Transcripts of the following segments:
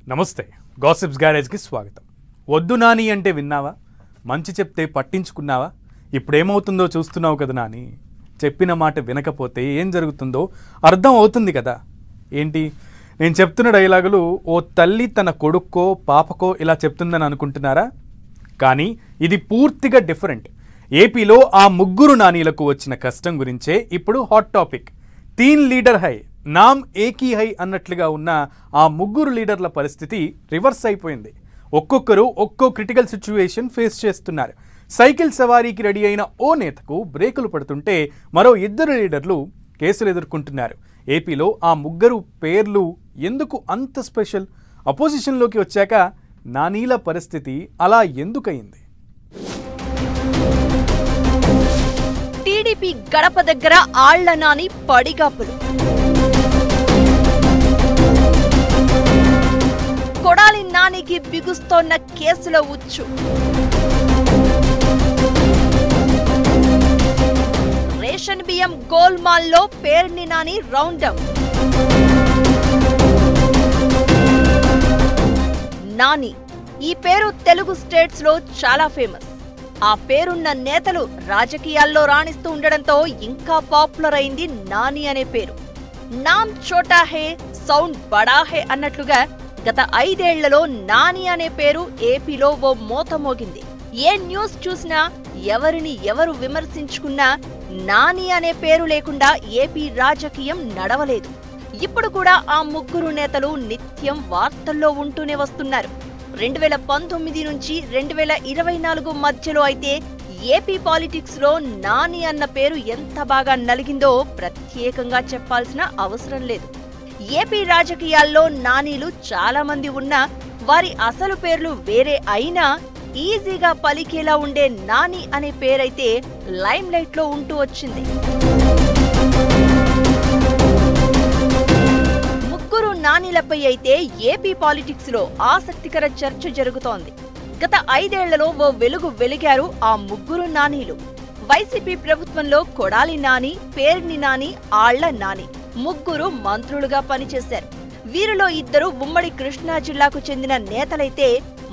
నమస్తే గాసిప్స్ గ్యారేజ్కి స్వాగతం. వద్దు నాని అంటే విన్నావా? మంచి చెప్తే పట్టించుకున్నావా? ఇప్పుడేమవుతుందో చూస్తున్నావు కదా నాని. చెప్పిన మాట వినకపోతే ఏం జరుగుతుందో అర్థం అవుతుంది కదా. ఏంటి నేను చెప్తున్న డైలాగులు ఓ తల్లి తన కొడుక్కో పాపకో ఇలా చెప్తుందని అనుకుంటున్నారా? కానీ ఇది పూర్తిగా డిఫరెంట్. ఏపీలో ఆ ముగ్గురు నానీలకు వచ్చిన కష్టం గురించే ఇప్పుడు హాట్ టాపిక్. తీన్ లీడర్ హై నామ్ ఏకీ హై అన్నట్లుగా ఉన్న ఆ ముగ్గురు లీడర్ల పరిస్థితి రివర్స్ అయిపోయింది. ఒక్కొక్కరు ఒక్కో క్రిటికల్ సిచ్యువేషన్ ఫేస్ చేస్తున్నారు. సైకిల్ సవారీకి రెడీ అయిన ఓ నేతకు బ్రేకులు పడుతుంటే మరో ఇద్దరు లీడర్లు కేసులు ఎదుర్కొంటున్నారు. ఏపీలో ఆ ముగ్గురు పేర్లు ఎందుకు అంత స్పెషల్? అపోజిషన్లోకి వచ్చాక నానీల పరిస్థితి అలా ఎందుకయింది? టీడీపీ గడప దగ్గర ఆళ్ల నాని పడిగాపులు. కొడాలి నానికి బిగుస్తోన్న కేసుల ఉచ్చు. రేషన్ బియ్యం గోల్మాల్లో పేర్ని నాని రౌండప్. నాని ఈ పేరు తెలుగు స్టేట్స్ లో చాలా ఫేమస్. ఆ పేరున్న నేతలు రాజకీయాల్లో రాణిస్తూ ఉండడంతో ఇంకా పాపులర్ అయింది నాని అనే పేరు. నామ్ చోటా హే సౌండ్ బడా హే అన్నట్లుగా గత 5 ఏళ్లలో నాని అనే పేరు ఏపీలో ఓ మోత మోగింది. ఏ న్యూస్ చూసినా ఎవరిని ఎవరు విమర్శించుకున్నా నాని అనే పేరు లేకుండా ఏపీ రాజకీయం నడవలేదు. ఇప్పుడు కూడా ఆ ముగ్గురు నేతలు నిత్యం వార్తల్లో ఉంటూనే వస్తున్నారు. 2019 నుంచి 2024 మధ్యలో అయితే ఏపీ పాలిటిక్స్ లో నాని అన్న పేరు ఎంత బాగా నలిగిందో ప్రత్యేకంగా చెప్పాల్సిన అవసరం లేదు. ఏపీ రాజకీయాల్లో నానీలు చాలా మంది ఉన్నా వారి అసలు పేర్లు వేరే అయినా ఈజీగా పలికేలా ఉండే నాని అనే పేరైతే లైమ్ లైట్ లో ఉంటూ వచ్చింది. ముగ్గురు నానీలపై అయితే ఏపీ పాలిటిక్స్ లో ఆసక్తికర చర్చ జరుగుతోంది. గత 5 ఏళ్లలో ఓ వెలుగు వెలిగారు ఆ ముగ్గురు నానీలు. వైసీపీ ప్రభుత్వంలో కొడాలి నాని, పేర్ని నాని, ఆళ్ల నాని ముగ్గురు మంత్రులుగా పనిచేశారు. వీరిలో ఇద్దరు ఉమ్మడి కృష్ణా జిల్లాకు చెందిన నేతలైతే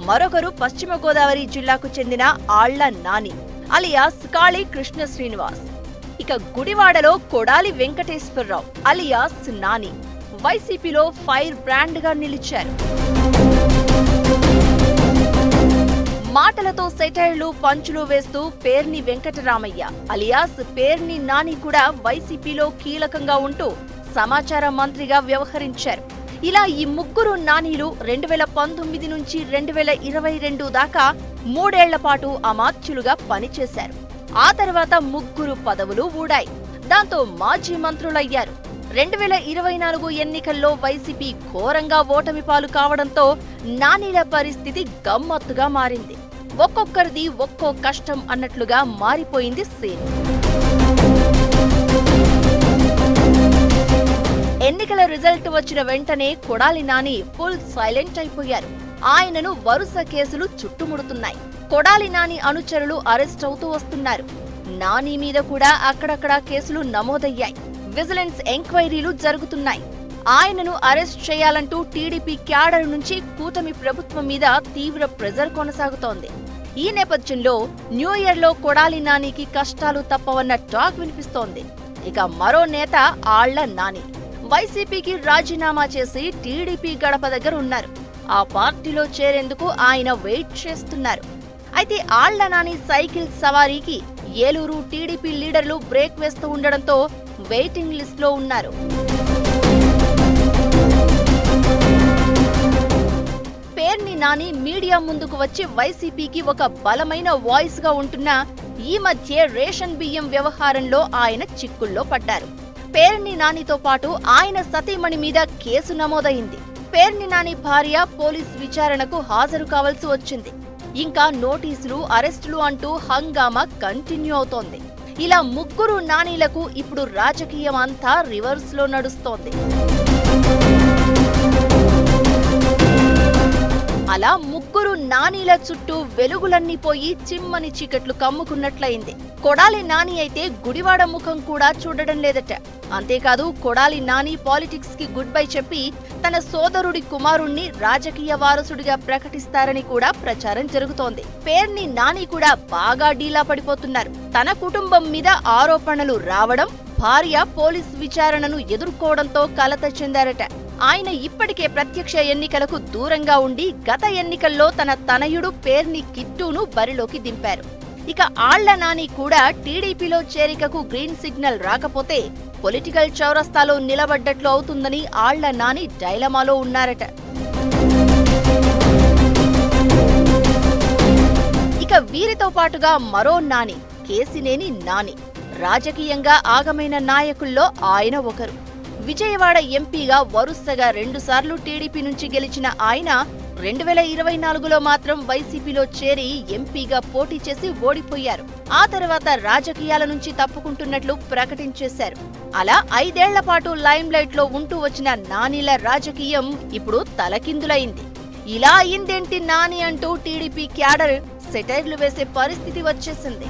మరొకరు పశ్చిమ గోదావరి జిల్లాకు చెందిన ఆళ్ల నాని అలియాస్ కాళీ కృష్ణ శ్రీనివాస్. ఇక గుడివాడలో కొడాలి వెంకటేశ్వరరావు అలియాస్ నాని వైసీపీలో ఫైర్ బ్రాండ్ గా నిలిచారు. మాటలతో సెటైర్లు పంచులు వేస్తూ పేర్ని వెంకటరామయ్య అలియాస్ పేర్ని నాని కూడా వైసీపీలో కీలకంగా ఉంటూ సమాచార మంత్రిగా వ్యవహరించారు. ఇలా ఈ ముగ్గురు నానీలు 2019 నుంచి 2022 దాకా 3 ఏళ్ల పాటు అమాత్యులుగా పనిచేశారు. ఆ తర్వాత ముగ్గురు పదవులు ఊడాయి. దాంతో మాజీ మంత్రులయ్యారు. 2024 ఎన్నికల్లో వైసీపీ ఘోరంగా ఓటమి పాలు కావడంతో నానీల పరిస్థితి గమ్మత్తుగా మారింది. ఒక్కొక్కరిది ఒక్కో కష్టం అన్నట్లుగా మారిపోయింది సీన్. ఎన్నికల రిజల్ట్ వచ్చిన వెంటనే కొడాలి నాని ఫుల్ సైలెంట్ అయిపోయారు. ఆయనను వరుస కేసులు చుట్టుముడుతున్నాయి. కొడాలి నాని అనుచరులు అరెస్ట్ అవుతూ వస్తున్నారు. నాని మీద కూడా అక్కడక్కడా కేసులు నమోదయ్యాయి. విజిలెన్స్ ఎంక్వైరీలు జరుగుతున్నాయి. ఆయనను అరెస్ట్ చేయాలంటూ టీడీపీ క్యాడర్ నుంచి కూటమి ప్రభుత్వం మీద తీవ్ర ప్రెజర్ కొనసాగుతోంది. ఈ నేపథ్యంలో న్యూ ఇయర్ లో కొడాలి నానికి కష్టాలు తప్పవన్న టాక్ వినిపిస్తోంది. ఇక మరో నేత ఆళ్ల నాని వైసీపీకి రాజీనామా చేసి టీడీపీ గడప దగ్గర ఉన్నారు. ఆ పార్టీలో చేరేందుకు ఆయన వెయిట్ చేస్తున్నారు. అయితే ఆళ్ల నాని సైకిల్ సవారీకి ఏలూరు టీడీపీ లీడర్లు బ్రేక్ వేస్తూ ఉండడంతో వెయిటింగ్ లిస్ట్ లో ఉన్నారు. పేర్ని నాని మీడియా ముందుకు వచ్చి వైసీపీకి ఒక బలమైన వాయిస్ గా ఉంటున్నా ఈ మధ్య రేషన్ బియ్యం వ్యవహారంలో ఆయన చిక్కుల్లో పడ్డారు. పేర్ని నానితో పాటు ఆయన సతీమణి మీద కేసు నమోదైంది. పేర్ని నాని భార్య పోలీస్ విచారణకు హాజరు కావాల్సి వచ్చింది. ఇంకా నోటీసులు, అరెస్టులు అంటూ హంగామా కంటిన్యూ అవుతోంది. ఇలా ముగ్గురు నానీలకు ఇప్పుడు రాజకీయం అంతా రివర్స్ లో నడుస్తోంది. అలా ముగ్గురు నానీల చుట్టూ వెలుగులన్నీ పోయి చిమ్మని చీకట్లు కమ్ముకున్నట్లయింది. కొడాలి నాని అయితే గుడివాడ ముఖం కూడా చూడడం లేదట. అంతేకాదు కొడాలి నాని పాలిటిక్స్ కి గుడ్ బై చెప్పి తన సోదరుడి కుమారుణ్ణి రాజకీయ వారసుడిగా ప్రకటిస్తారని కూడా ప్రచారం జరుగుతోంది. పేర్ని నాని కూడా బాగా డీలా పడిపోతున్నారు. తన కుటుంబం మీద ఆరోపణలు రావడం, భార్య పోలీస్ విచారణను ఎదుర్కోవడంతో కలత చెందారట. ఆయన ఇప్పటికే ప్రత్యక్ష ఎన్నికలకు దూరంగా ఉండి గత ఎన్నికల్లో తన తనయుడు పేర్ని కిట్టును బరిలోకి దింపారు. ఇక ఆళ్ల నాని కూడా టీడీపీలో చేరికకు గ్రీన్ సిగ్నల్ రాకపోతే పొలిటికల్ చౌరస్తాలో నిలబడ్డట్లు అవుతుందని ఆళ్ల నాని డైలమాలో ఉన్నారట. ఇక వీరితో పాటుగా మరో నాని కేసినేని నాని. రాజకీయంగా ఆగమైన నాయకుల్లో ఆయన ఒకరు. విజయవాడ ఎంపీగా వరుసగా 2 సార్లు టీడీపీ నుంచి గెలిచిన ఆయన 2024లో మాత్రం వైసీపీలో చేరి ఎంపీగా పోటీ చేసి ఓడిపోయారు. ఆ తర్వాత రాజకీయాల నుంచి తప్పుకుంటున్నట్లు ప్రకటించేశారు. అలా 5 ఏళ్ల పాటు లైమ్ లైట్ లో ఉంటూ వచ్చిన నానిల రాజకీయం ఇప్పుడు తలకిందులైంది. ఇలా అయిందేంటి నాని అంటూ టీడీపీ క్యాడర్ సెటైర్లు వేసే పరిస్థితి వచ్చేసింది.